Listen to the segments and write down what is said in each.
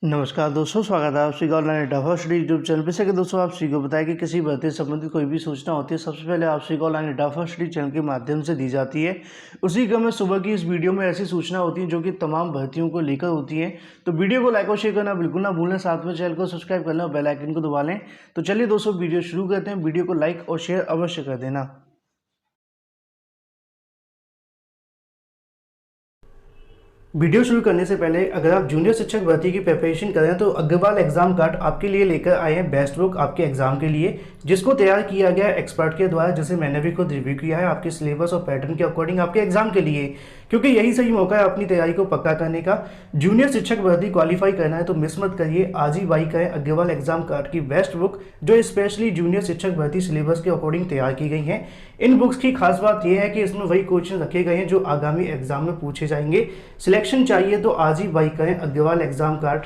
नमस्कार दोस्तों, स्वागत है आप सभी का online data study YouTube channel पे। से दोस्तों आप सभी को बताया कि किसी भर्ती से संबंधित कोई भी सूचना होती है सबसे पहले आप सभी को ऑनलाइन डाटा स्टडी चैनल के माध्यम से दी जाती है। उसी क्रम में सुबह की इस वीडियो में ऐसी सूचना होती है जो कि तमाम भर्तियों को लेकर होती है। तो वीडियो को लाइक और शेयर करना बिल्कुल ना भूलें, साथ में चैनल को सब्सक्राइब करना और बेल आइकन को दबा लें। तो चलिए दोस्तों वीडियो शुरू करते हैं। वीडियो को लाइक और शेयर अवश्य कर देना। वीडियो शुरू करने से पहले अगर आप जूनियर शिक्षक भर्ती की प्रिपरेशन करें तो अग्रवाल एग्जाम कार्ड आपके लिए लेकर आए हैं बेस्ट बुक आपके एग्जाम के लिए, जिसको तैयार किया गया है एक्सपर्ट के द्वारा, जिसे मैंने भी खुद रिव्यू किया है आपके सिलेबस और पैटर्न के अकॉर्डिंग आपके एग्जाम के लिए, क्योंकि यही सही मौका है अपनी तैयारी को पक्का करने का। जूनियर शिक्षक भर्ती क्वालिफाई करना है तो मिस मत करिए, आज ही बाई करें अग्रवाल एग्जाम कार्ड की बेस्ट बुक जो स्पेशली जूनियर शिक्षक भर्ती सिलेबस के अकॉर्डिंग तैयार की गई हैं। इन बुक्स की खास बात यह है कि इसमें वही क्वेश्चन रखे गए हैं जो आगामी एग्जाम में पूछे जाएंगे। सिलेक्शन चाहिए तो आज ही बाई करें अग्रवाल एग्जाम कार्ड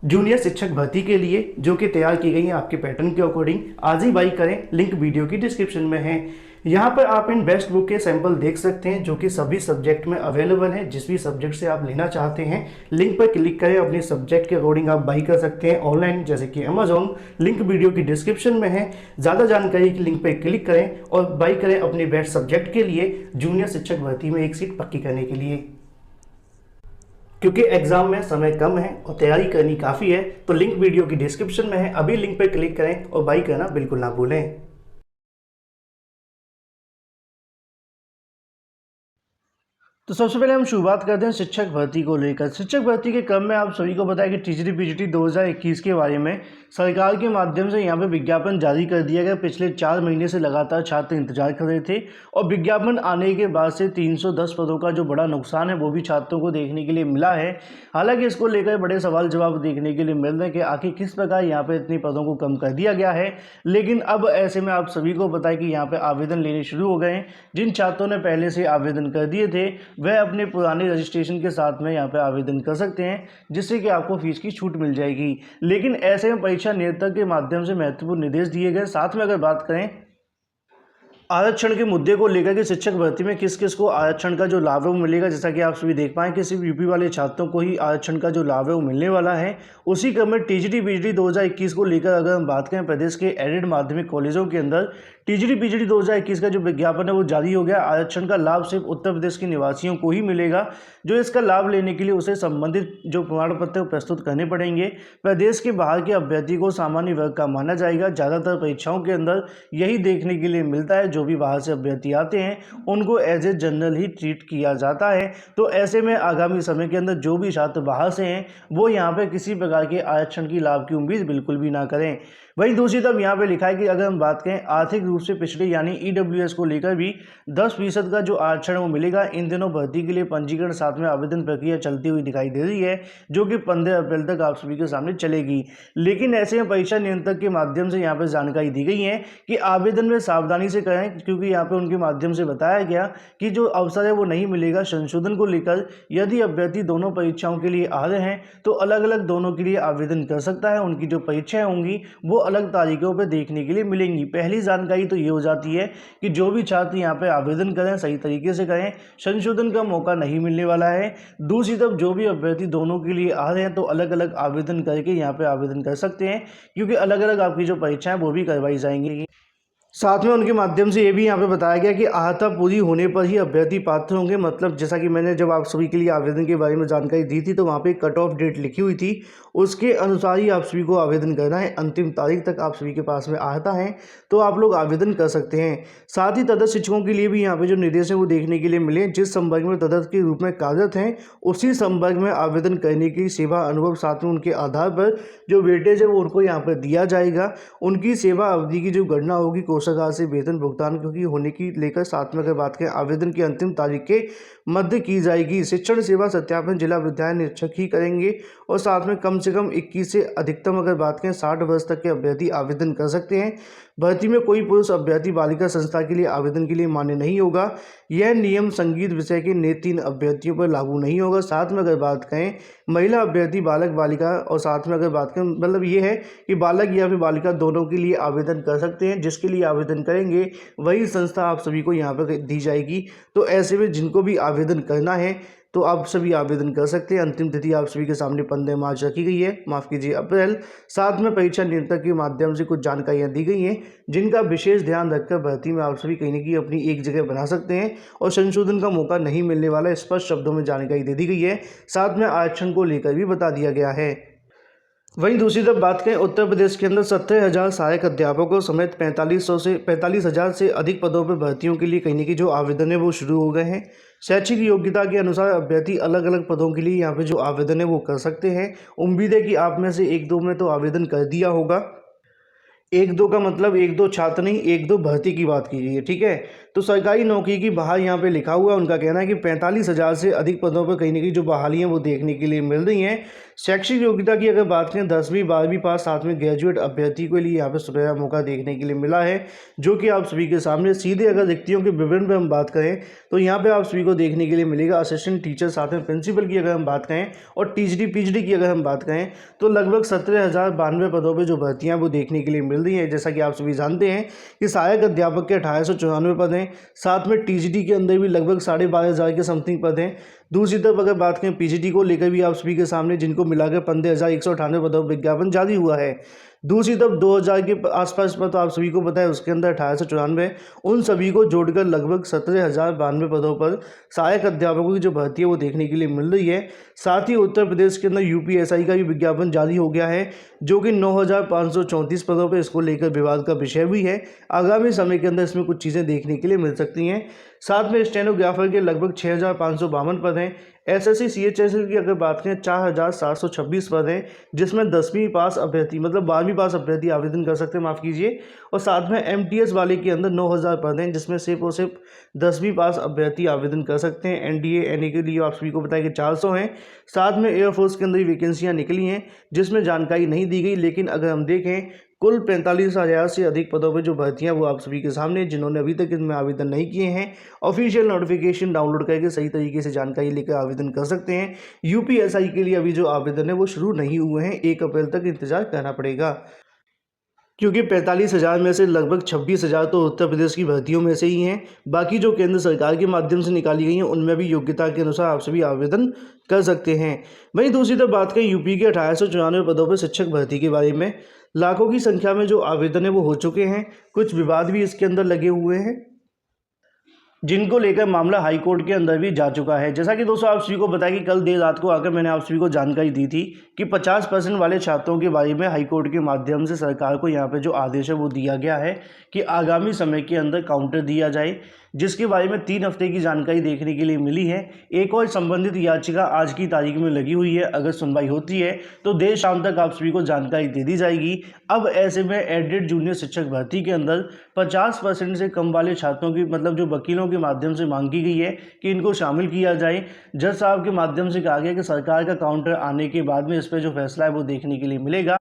जूनियर शिक्षक भर्ती के लिए, जो कि तैयार की गई है आपके पैटर्न के अकॉर्डिंग। आज ही बाई करें, लिंक वीडियो की डिस्क्रिप्शन में है। यहाँ पर आप इन बेस्ट बुक के सैंपल देख सकते हैं जो कि सभी सब्जेक्ट में अवेलेबल है। जिस भी सब्जेक्ट से आप लेना चाहते हैं लिंक पर क्लिक करें, अपने सब्जेक्ट के अकॉर्डिंग आप बाई कर सकते हैं ऑनलाइन, जैसे कि अमेजॉन। लिंक वीडियो की डिस्क्रिप्शन में है। ज़्यादा जानकारी के लिंक पर क्लिक करें और बाई करें अपने बेस्ट सब्जेक्ट के लिए, जूनियर शिक्षक भर्ती में एक सीट पक्की करने के लिए। क्योंकि एग्जाम में समय कम है और तैयारी करनी काफ़ी है, तो लिंक वीडियो की डिस्क्रिप्शन में है। अभी लिंक पर क्लिक करें और बाई करना बिल्कुल ना भूलें। तो सबसे पहले हम शुरुआत करते हैं शिक्षक भर्ती को लेकर। शिक्षक भर्ती के क्रम में आप सभी को पता है कि टीजीटी पीजीटी 2021 के बारे में सरकार के माध्यम से यहाँ पे विज्ञापन जारी कर दिया गया। पिछले 4 महीने से लगातार छात्र इंतजार कर रहे थे और विज्ञापन आने के बाद से 310 पदों का जो बड़ा नुकसान है वो भी छात्रों को देखने के लिए मिला है। हालांकि इसको लेकर बड़े सवाल जवाब देखने के लिए मिल रहे हैं कि आखिर किस प्रकार यहाँ पे इतने पदों को कम कर दिया गया है। लेकिन अब ऐसे में आप सभी को पता है कि यहाँ पे आवेदन लेने शुरू हो गए हैं। जिन छात्रों ने पहले से आवेदन कर दिए थे वह अपने पुराने रजिस्ट्रेशन के साथ में यहाँ पे आवेदन कर सकते हैं, जिससे कि आपको फीस की छूट मिल जाएगी। लेकिन ऐसे में परीक्षा नियंत्रक के माध्यम से महत्वपूर्ण निर्देश दिए गए। साथ में अगर बात करें आरक्षण के मुद्दे को लेकर के शिक्षक भर्ती में किस किस को आरक्षण का जो लाभ है वो मिलेगा, जैसा कि आप सभी देख पाएं कि सिर्फ यूपी वाले छात्रों को ही आरक्षण का जो लाभ है वो मिलने वाला है। उसी क्रम में टीजीटी पीजीटी 2021 को लेकर अगर हम बात करें, प्रदेश के एडेड माध्यमिक कॉलेजों के अंदर टीजीटी पीजीटी 2021 का जो विज्ञापन है वो जारी हो गया। आरक्षण का लाभ सिर्फ उत्तर प्रदेश के निवासियों को ही मिलेगा। जो इसका लाभ लेने के लिए उसे संबंधित जो प्रमाण पत्र प्रस्तुत करने पड़ेंगे। प्रदेश के बाहर के अभ्यर्थी को सामान्य वर्ग का माना जाएगा। ज़्यादातर परीक्षाओं के अंदर यही देखने के लिए मिलता है, जो भी बाहर से अभ्यर्थी आते हैं उनको एज ए जनरल ही ट्रीट किया जाता है। तो ऐसे में आगामी समय के अंदर जो भी छात्र बाहर से हैं वो यहाँ पे किसी प्रकार के आरक्षण की लाभ की उम्मीद बिल्कुल भी ना करें। वहीं दूसरी तरफ यहाँ पे लिखा है कि अगर हम बात करें आर्थिक रूप से पिछड़े यानी ईडब्ल्यूएस को लेकर भी 10% का जो आरक्षण वो मिलेगा। इन दिनों भर्ती के लिए पंजीकरण साथ में आवेदन प्रक्रिया चलती हुई दिखाई दे रही है, जो कि 15 अप्रैल तक आप सभी के सामने चलेगी। लेकिन ऐसे में परीक्षा नियंत्रक के माध्यम से यहाँ पर जानकारी दी गई है कि आवेदन में सावधानी से करें, क्योंकि यहाँ पे उनके माध्यम से बताया गया कि जो अवसर है वो नहीं मिलेगा। संशोधन को लेकर यदि अभ्यर्थी दोनों परीक्षाओं के लिए आ रहे हैं तो अलग अलग दोनों के लिए आवेदन कर सकता है। उनकी जो परीक्षाएं होंगी वो अलग तारीखों पर देखने के लिए मिलेंगी। पहली जानकारी तो ये हो जाती है कि जो भी छात्र यहाँ पे आवेदन करें सही तरीके से करें, संशोधन का मौका नहीं मिलने वाला है। दूसरी तरफ जो भी अभ्यर्थी दोनों के लिए आ रहे हैं तो अलग अलग आवेदन करके यहाँ पे आवेदन कर सकते हैं, क्योंकि अलग अलग आपकी जो परीक्षाएं वो भी करवाई जाएंगी। साथ में उनके माध्यम से ये भी यहाँ पे बताया गया कि अर्हता पूरी होने पर ही अभ्यर्थी पात्र होंगे। मतलब जैसा कि मैंने जब आप सभी के लिए आवेदन के बारे में जानकारी दी थी तो वहाँ पे कट ऑफ डेट लिखी हुई थी, उसके अनुसार ही आप सभी को आवेदन करना है। अंतिम तारीख तक आप सभी के पास में अर्हता है तो आप लोग आवेदन कर सकते हैं। साथ ही तदर्थ शिक्षकों के लिए भी यहाँ पे जो निर्देश है वो देखने के लिए मिले। जिस संवर्ग में तदर्थ के रूप में कार्यरत हैं उसी संवर्ग में आवेदन करने की सेवा अनुभव साथ में उनके आधार पर जो वेटेज है वो उनको यहाँ पर दिया जाएगा। उनकी सेवा अवधि की जो गणना होगी कोषागार से वेतन भुगतान क्योंकि होने की लेकर साथ में अगर बात करें आवेदन की अंतिम तारीख के मध्य की जाएगी। शिक्षण सेवा सत्यापन जिला विद्यालय निरीक्षक ही करेंगे और साथ में कम से कम 21 से अधिकतम अगर बात करें 60 वर्ष तक के अभ्यर्थी आवेदन कर सकते हैं। भर्ती में कोई पुरुष अभ्यर्थी बालिका संस्था के लिए आवेदन के लिए मान्य नहीं होगा। यह नियम संगीत विषय के नेत्र 3 अभ्यर्थियों पर लागू नहीं होगा। साथ में अगर बात करें महिला अभ्यर्थी बालक बालिका और साथ में अगर बात करें मतलब ये है कि बालक या फिर बालिका दोनों के लिए आवेदन कर सकते हैं। जिसके लिए आवेदन करेंगे वही संस्था आप सभी को यहाँ पर दी जाएगी। तो ऐसे में जिनको भी आवेदन करना है तो आप सभी आवेदन कर सकते हैं। अंतिम तिथि आप सभी के सामने 15 मार्च रखी गई है, माफ़ कीजिए अप्रैल। साथ में परीक्षा नियंत्रक के माध्यम से कुछ जानकारियाँ दी गई हैं जिनका विशेष ध्यान रखकर भर्ती में आप सभी कहीं न कहीं अपनी एक जगह बना सकते हैं और संशोधन का मौका नहीं मिलने वाला स्पष्ट शब्दों में जानकारी दे दी गई है। साथ में आरक्षण को लेकर भी बता दिया गया है। वहीं दूसरी तरफ बात करें, उत्तर प्रदेश के अंदर 17,000 सहायक अध्यापकों समेत 45,000 से अधिक पदों पर भर्तियों के लिए कहीं न कहीं जो आवेदन है वो शुरू हो गए हैं। शैक्षिक योग्यता के अनुसार अभ्यर्थी अलग अलग पदों के लिए यहाँ पे जो आवेदन है वो कर सकते हैं। उम्मीद है कि आप में से एक दो में तो आवेदन कर दिया होगा। एक दो का मतलब एक दो छात्र नहीं, एक दो भर्ती की बात की गई है, ठीक है। तो सरकारी नौकरी की बहाल यहाँ पे लिखा हुआ है। उनका कहना है कि 45,000 से अधिक पदों पर कहीं ना कहीं जो बहाली हैं वो देखने के लिए मिल रही हैं। शैक्षिक योग्यता की अगर बात करें 10वीं 12वीं पास, साथ में ग्रेजुएट अभ्यर्थी के लिए यहाँ पे सुनहरा मौका देखने के लिए मिला है, जो कि आप सभी के सामने सीधे अगर रिक्तियों के विवरण पर हम बात करें तो यहाँ पे आप सभी को देखने के लिए मिलेगा असिस्टेंट टीचर, साथ में प्रिंसिपल की अगर हम बात करें और टीजीडी पीजीडी की अगर हम बात करें तो लगभग 17,092 पदों पर जो भर्तियाँ वो देखने के लिए मिल रही है। जैसा कि आप सभी जानते हैं कि सहायक अध्यापक के 1894 पद हैं, साथ में टीजीटी के अंदर भी लगभग 12,500 के समथिंग पद हैं। दूसरी तरफ अगर बात करें पीजीटी को लेकर भी आप सभी के सामने जिनको मिलाकर 15,198 पदों पर विज्ञापन जारी हुआ है। दूसरी तरफ 2000 के आसपास पर तो आप सभी को पता है उसके अंदर 1894, उन सभी को जोड़कर लगभग 17,092 पदों पर सहायक अध्यापकों की जो भर्ती है वो देखने के लिए मिल रही है। साथ ही उत्तर प्रदेश के अंदर यूपीएसआई का भी विज्ञापन जारी हो गया है, जो कि 9,534 पदों पर इसको लेकर विवाद का विषय भी है। आगामी समय के अंदर इसमें कुछ चीज़ें देखने के लिए मिल सकती हैं। साथ में स्टेनोग्राफर के लगभग 6,552 पद हैं। एसएससी सीएचएसएल की अगर बात करें 4,726 पद हैं, जिसमें 10वीं पास अभ्यर्थी मतलब 12वीं पास अभ्यर्थी आवेदन कर सकते हैं, माफ़ कीजिए। और साथ में एमटीएस वाले के अंदर 9,000 पद हैं, जिसमें सिर्फ और सिर्फ 10वीं पास अभ्यर्थी आवेदन कर सकते हैं। एनडीए एनए के लिए आप सभी को बताया कि 400 हैं। साथ में एयरफोर्स के अंदर भी वैकेंसियाँ निकली हैं जिसमें जानकारी नहीं दी गई, लेकिन अगर हम देखें कुल 45,000 से अधिक पदों पर जो भर्तियां वो आप सभी के सामने, जिन्होंने अभी तक इनमें आवेदन नहीं किए हैं, ऑफिशियल नोटिफिकेशन डाउनलोड करके सही तरीके से जानकारी लेकर आवेदन कर सकते हैं। यूपीएसआई के लिए अभी जो आवेदन है वो शुरू नहीं हुए हैं, 1 अप्रैल तक इंतजार करना पड़ेगा, क्योंकि 45,000 में से लगभग 26,000 तो उत्तर प्रदेश की भर्तियों में से ही हैं। बाकी जो केंद्र सरकार के माध्यम से निकाली गई हैं उनमें भी योग्यता के अनुसार आप सभी आवेदन कर सकते हैं। वहीं दूसरी तरफ बात करें यूपी के 1894 पदों पर शिक्षक भर्ती के बारे में, लाखों की संख्या में जो आवेदन है वो हो चुके हैं। कुछ विवाद भी इसके अंदर लगे हुए हैं, जिनको लेकर मामला हाई कोर्ट के अंदर भी जा चुका है। जैसा कि दोस्तों आप सभी को बताया कि कल देर रात को आकर मैंने आप सभी को जानकारी दी थी कि 50% वाले छात्रों के बारे में हाई कोर्ट के माध्यम से सरकार को यहाँ पे जो आदेश है वो दिया गया है कि आगामी समय के अंदर काउंटर दिया जाए, जिसके बारे में 3 हफ्ते की जानकारी देखने के लिए मिली है। एक और संबंधित याचिका आज की तारीख में लगी हुई है, अगर सुनवाई होती है तो देर शाम तक आप सभी को जानकारी दे दी जाएगी। अब ऐसे में एडेड जूनियर शिक्षक भर्ती के अंदर 50% से कम वाले छात्रों की मतलब जो वकीलों के माध्यम से मांग की गई है कि इनको शामिल किया जाए। जज साहब के माध्यम से कहा गया कि सरकार का काउंटर आने के बाद में इस पर जो फैसला है वो देखने के लिए मिलेगा।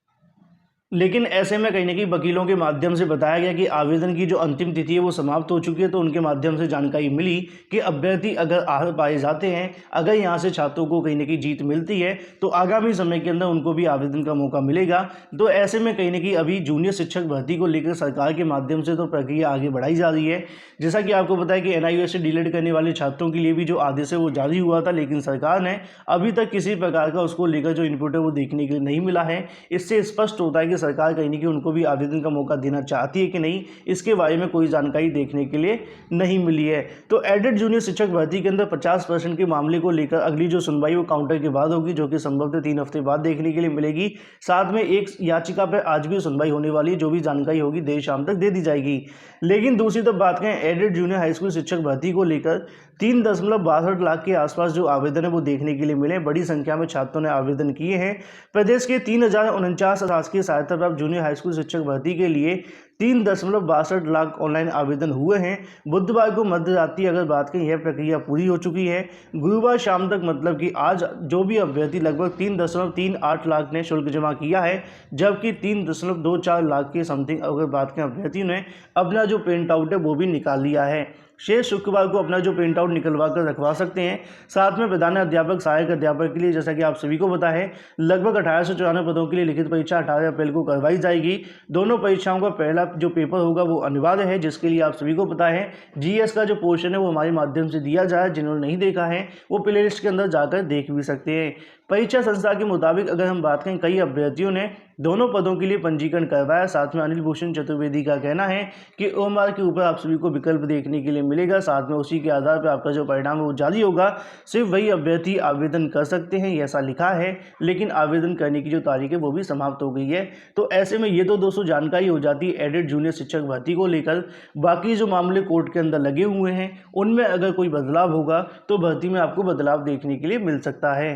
लेकिन ऐसे में कहीं ना कहीं वकीलों के माध्यम से बताया गया कि आवेदन की जो अंतिम तिथि है वो समाप्त हो चुकी है। तो उनके माध्यम से जानकारी मिली कि अभ्यर्थी अगर आहत पाए जाते हैं, अगर यहाँ से छात्रों को कहीं ना कहीं जीत मिलती है तो आगामी समय के अंदर उनको भी आवेदन का मौका मिलेगा। तो ऐसे में कहीं ना कहीं अभी जूनियर शिक्षक भर्ती को लेकर सरकार के माध्यम से तो प्रक्रिया आगे बढ़ाई जा रही है। जैसा कि आपको पता है कि एनआईओएस से डीलेट करने वाले छात्रों के लिए भी जो आदेश है वो जारी हुआ था, लेकिन सरकार ने अभी तक किसी प्रकार का उसको लेकर जो इनपुट है वो देखने के लिए नहीं मिला है। इससे स्पष्ट होता है कि सरकार कहीं नहीं कि उनको भी आवेदन का मौका देना चाहती है कि नहीं, इसके बारे में कोई जानकारी देखने के लिए नहीं मिली है। तो एडेड जूनियर शिक्षक भर्ती के अंदर 50% के मामले को लेकर अगली जो सुनवाई वो काउंटर के बाद होगी, जो कि संभवतः 3 हफ्ते बाद देखने के लिए मिलेगी। साथ में एक याचिका पर आज भी सुनवाई होने वाली है, जो भी जानकारी होगी देर शाम तक दे दी जाएगी। लेकिन दूसरी तरफ बात करें एडेड जूनियर हाई स्कूल शिक्षक भर्ती को लेकर 3.62 लाख के आसपास जो आवेदन है वो देखने के लिए मिले। बड़ी संख्या में छात्रों ने आवेदन किए हैं। प्रदेश के 3,049 शासकीय सहायता प्राप्त जूनियर हाई स्कूल शिक्षक भर्ती के लिए 3.62 लाख ऑनलाइन आवेदन हुए हैं। बुधवार को मध्य रात्रि अगर बात करें यह प्रक्रिया पूरी हो चुकी है। गुरुवार शाम तक मतलब कि आज जो भी अभ्यर्थी लगभग 3.38 लाख ने शुल्क जमा किया है, जबकि 3.24 लाख के समथिंग अगर बात करें अभ्यर्थियों ने अपना जो प्रिंट आउट है वो भी निकाल लिया है। शेष शुक्रवार को अपना जो प्रिंट आउट निकलवा कर रखवा सकते हैं। साथ में प्रधान अध्यापक, सहायक अध्यापक के लिए जैसा कि आप सभी को पता है लगभग 1894 पदों के लिए लिखित परीक्षा 18 अप्रैल को करवाई जाएगी। दोनों परीक्षाओं का पहला जो पेपर होगा वो अनिवार्य है, जिसके लिए आप सभी को पता है जीएस का जो पोर्शन है वो हमारे माध्यम से दिया जाए। जिन्होंने नहीं देखा है वो प्ले लिस्ट के अंदर जाकर देख भी सकते हैं। परीक्षा संस्था के मुताबिक अगर हम बात करें, कई अभ्यर्थियों ने दोनों पदों के लिए पंजीकरण करवाया। साथ में अनिल भूषण चतुर्वेदी का कहना है कि ओएमआर के ऊपर आप सभी को विकल्प देखने के लिए मिलेगा। साथ में उसी के आधार पर आपका जो परिणाम है वो जारी होगा। सिर्फ वही अभ्यर्थी आवेदन कर सकते हैं, ऐसा लिखा है, लेकिन आवेदन करने की जो तारीख है वो भी समाप्त हो गई है। तो ऐसे में ये तो दोस्तों जानकारी हो जाती है एडेड जूनियर शिक्षक भर्ती को लेकर। बाकी जो मामले कोर्ट के अंदर लगे हुए हैं उनमें अगर कोई बदलाव होगा तो भर्ती में आपको बदलाव देखने के लिए मिल सकता है,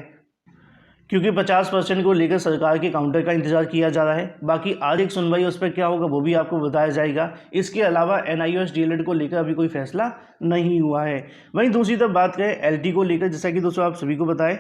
क्योंकि 50% को लेकर सरकार के काउंटर का इंतजार किया जा रहा है। बाकी आज एक सुनवाई उस पर क्या होगा वो भी आपको बताया जाएगा। इसके अलावा NIOS DLED को लेकर अभी कोई फैसला नहीं हुआ है। वहीं दूसरी तरफ बात करें LT को लेकर, जैसा कि दोस्तों आप सभी को बताएं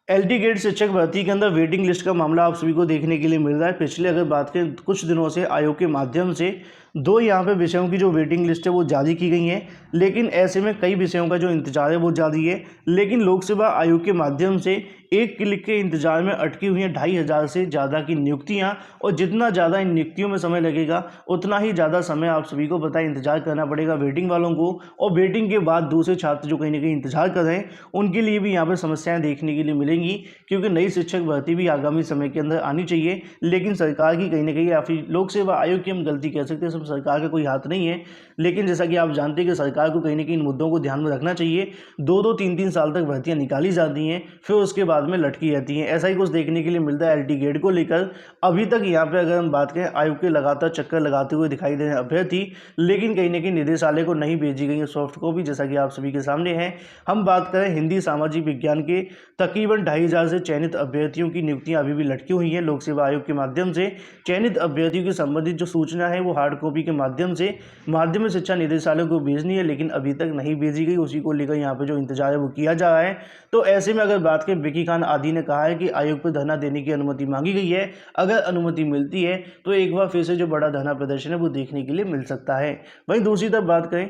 LT ग्रेड शिक्षक भर्ती के अंदर वेटिंग लिस्ट का मामला आप सभी को देखने के लिए मिल रहा है। पिछले अगर बात करें कुछ दिनों से आयोग के माध्यम से 2 यहाँ पे विषयों की जो वेटिंग लिस्ट है वो जारी की गई है, लेकिन ऐसे में कई विषयों का जो इंतजार है वो जारी है। लेकिन लोक सेवा आयोग के माध्यम से एक क्लिक के इंतजार में अटकी हुई हैं 2500 से ज़्यादा की नियुक्तियाँ, और जितना ज़्यादा इन नियुक्तियों में समय लगेगा उतना ही ज़्यादा समय आप सभी को पता है इंतजार करना पड़ेगा वेटिंग वालों को। और वेटिंग के बाद दूसरे छात्र जो कहीं ना कहीं इंतजार कर रहे हैं उनके लिए भी यहाँ पर समस्याएँ देखने के लिए मिलेंगी, क्योंकि नई शिक्षक भर्ती भी आगामी समय के अंदर आनी चाहिए। लेकिन सरकार की कहीं ना कहीं या फिर लोक सेवा आयोग की हम गलती कह सकते हैं, सब सरकार का कोई हाथ नहीं है। लेकिन जैसा कि आप जानते हैं कि सरकार को कहीं ना कहीं इन मुद्दों को ध्यान में रखना चाहिए। 2-2, 3-3 साल तक भर्तियां निकाली जाती हैं, फिर उसके बाद में लटकी रहती हैं। ऐसा ही कुछ देखने के लिए मिलता है LT ग्रेड को लेकर। अभी तक यहाँ पे अगर हम बात करें, आयोग के लगातार चक्कर लगाते हुए दिखाई दे रहे हैं अभ्यर्थी, लेकिन कहीं ना कहीं निदेशालय को नहीं भेजी गई है सॉफ्ट कॉपी, जैसा कि आप सभी के सामने है। हम बात करें हिंदी सामाजिक विज्ञान के तकरीबन 2500 से चयनित अभ्यर्थियों की नियुक्तियां अभी भी लटकी हुई हैं लोक सेवा आयोग के माध्यम से। चयनित अभ्यर्थियों की संबंधित जो सूचना है वो हार्ड कॉपी के माध्यम से माध्यमिक शिक्षा निदेशालय को भेजनी है, लेकिन अभी तक नहीं भेजी गई। उसी को लेकर यहाँ पे जो इंतजार है वो किया जा रहा है। तो ऐसे में अगर बात करें, विकी खान आदि ने कहा है कि आयोग पर धरना देने की अनुमति मांगी गई है। अगर अनुमति मिलती है तो एक बार फिर से जो बड़ा धरना प्रदर्शन है वो देखने के लिए मिल सकता है। वहीं दूसरी तरफ बात करें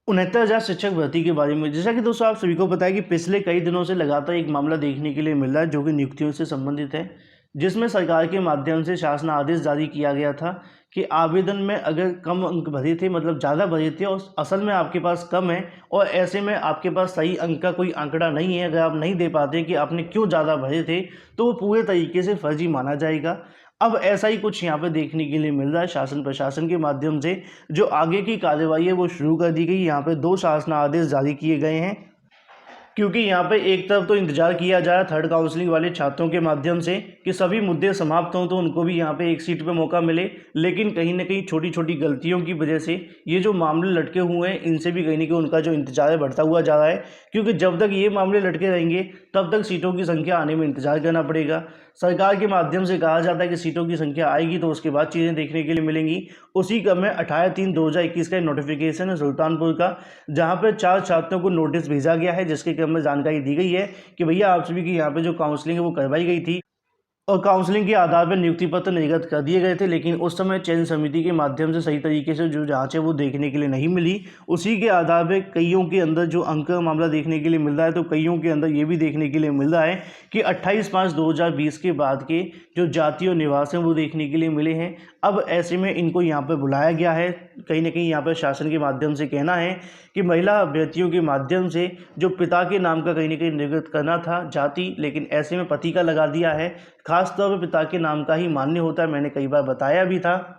69,000 शिक्षक भर्ती के बारे में, जैसा कि दोस्तों आप सभी को पता है कि पिछले कई दिनों से लगातार एक मामला देखने के लिए मिल रहा है जो कि नियुक्तियों से संबंधित है, जिसमें सरकार के माध्यम से शासन आदेश जारी किया गया था कि आवेदन में अगर कम अंक भरे थे, मतलब ज़्यादा भरे थे और असल में आपके पास कम है, और ऐसे में आपके पास सही अंक का कोई आंकड़ा नहीं है, अगर आप नहीं दे पाते कि आपने क्यों ज़्यादा भरे थे, तो वो पूरे तरीके से फर्जी माना जाएगा। अब ऐसा ही कुछ यहाँ पे देखने के लिए मिल रहा है। शासन प्रशासन के माध्यम से जो आगे की कार्रवाई है वो शुरू कर दी गई। यहाँ पे 2 शासन आदेश जारी किए गए हैं, क्योंकि यहाँ पे एक तरफ तो इंतजार किया जा रहा है थर्ड काउंसलिंग वाले छात्रों के माध्यम से कि सभी मुद्दे समाप्त हों तो उनको भी यहाँ पे एक सीट पे मौका मिले, लेकिन कहीं ना कहीं छोटी छोटी गलतियों की वजह से ये जो मामले लटके हुए हैं इनसे भी कहीं ना कहीं उनका जो इंतजार है बढ़ता हुआ जा रहा है। क्योंकि जब तक ये मामले लटके रहेंगे तब तक सीटों की संख्या आने में इंतजार करना पड़ेगा। सरकार के माध्यम से कहा जाता है कि सीटों की संख्या आएगी तो उसके बाद चीज़ें देखने के लिए मिलेंगी। उसी क्रम में 28/3/2021 का नोटिफिकेशन है सुल्तानपुर का, जहां पर 4 छात्रों को नोटिस भेजा गया है, जिसके क्रम में जानकारी दी गई है कि भैया आप सभी की यहाँ पे जो काउंसलिंग है वो करवाई गई थी और काउंसलिंग के आधार पर नियुक्ति पत्र निर्गत कर दिए गए थे, लेकिन उस समय चयन समिति के माध्यम से सही तरीके से जो जांच है वो देखने के लिए नहीं मिली। उसी के आधार पर कईयों के अंदर जो अंक का मामला देखने के लिए मिल रहा है, तो कईयों के अंदर ये भी देखने के लिए मिल रहा है कि 28/5/2020 के बाद के जो जाति और निवास हैं वो देखने के लिए मिले हैं। अब ऐसे में इनको यहाँ पर बुलाया गया है। कहीं ना कहीं यहाँ पर शासन के माध्यम से कहना है कि महिला अभ्यर्थियों के माध्यम से जो पिता के नाम का कहीं ना कहीं निर्गत करना था जाति, लेकिन ऐसे में पति का लगा दिया है। खासतौर पर पिता के नाम का ही मान्य होता है, मैंने कई बार बताया भी था।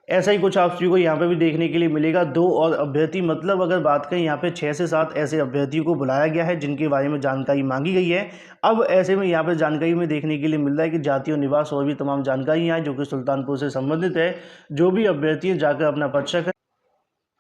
ऐसा ही कुछ आप सभी को यहाँ पे भी देखने के लिए मिलेगा। 2 और अभ्यर्थी, मतलब अगर बात करें यहाँ पे 6 से 7 ऐसे अभ्यर्थियों को बुलाया गया है जिनके बारे में जानकारी मांगी गई है। अब ऐसे में यहाँ पे जानकारी में देखने के लिए मिल रहा है कि जाति और निवास और भी तमाम जानकारियाँ हैं जो कि सुल्तानपुर से संबंधित है। जो भी अभ्यर्थी जाकर अपना पक्ष रखें,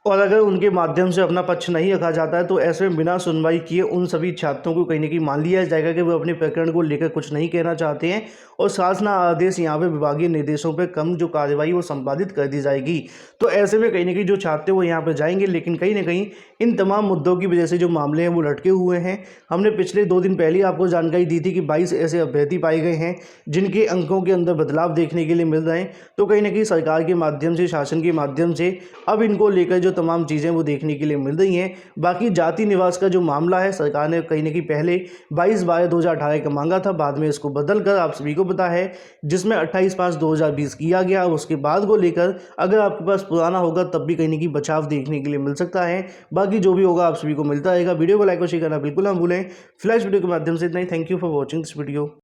और अगर उनके माध्यम से अपना पक्ष नहीं रखा जाता है तो ऐसे में बिना सुनवाई किए उन सभी छात्रों को कहीं ना कहीं मान लिया जाएगा कि वो अपने प्रकरण को लेकर कुछ नहीं कहना चाहते हैं, और शासन आदेश यहाँ पे विभागीय निर्देशों पे कम जो कार्रवाई वो संपादित कर दी जाएगी। तो ऐसे में कहीं ना कहीं जो छात्र वो यहाँ पर जाएंगे, लेकिन कहीं ना कहीं इन तमाम मुद्दों की वजह से जो मामले हैं वो लटके हुए हैं। हमने पिछले 2 दिन पहले आपको जानकारी दी थी कि 22 ऐसे अभ्यर्थी पाए गए हैं जिनके अंकों के अंदर बदलाव देखने के लिए मिल रहे हैं। तो कहीं ना कहीं सरकार के माध्यम से, शासन के माध्यम से अब इनको लेकर जो जो तमाम चीज़ें वो देखने के लिए मिल रही हैं। बाकी जाति निवास का जो मामला है, सरकार ने कहीं ना कहीं पहले 22/12/2018 का मांगा था, बाद में इसको बदल कर आप सभी को पता है जिसमें 28/5/2020 किया गया। उसके बाद को लेकर अगर आपके पास पुराना होगा तब भी कहीं ना कहीं बचाव देखने के लिए मिल सकता है। बाकी जो भी होगा आप सभी को मिलता रहेगा। वीडियो को लाइक और शेयर करना बिल्कुल ना भूलें। फ्लैश वीडियो के माध्यम से इतना ही। Thank you for watching this video.